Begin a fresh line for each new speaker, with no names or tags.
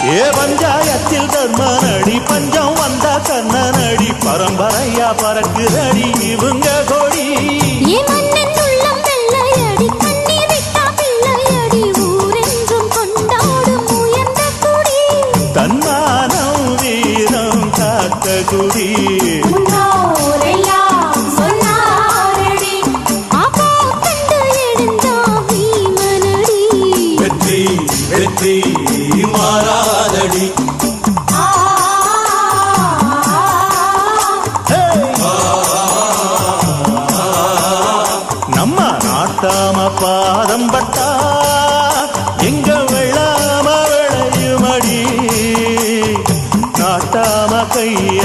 ஏ பஞ்சாயத்தில் தர்மனடி பஞ்சம் வந்த கண்ணனடி பரம்பரையா பறக்குதடி இவங்க கொடி தன்மானம் வீரம் காத்த குடி வெற்றி வெற்றி மாறாதடி நம்ம நாட்டாம பாதம் பட்டா எங்க வெள்ளாம விளையுமடி நாட்டாம கைய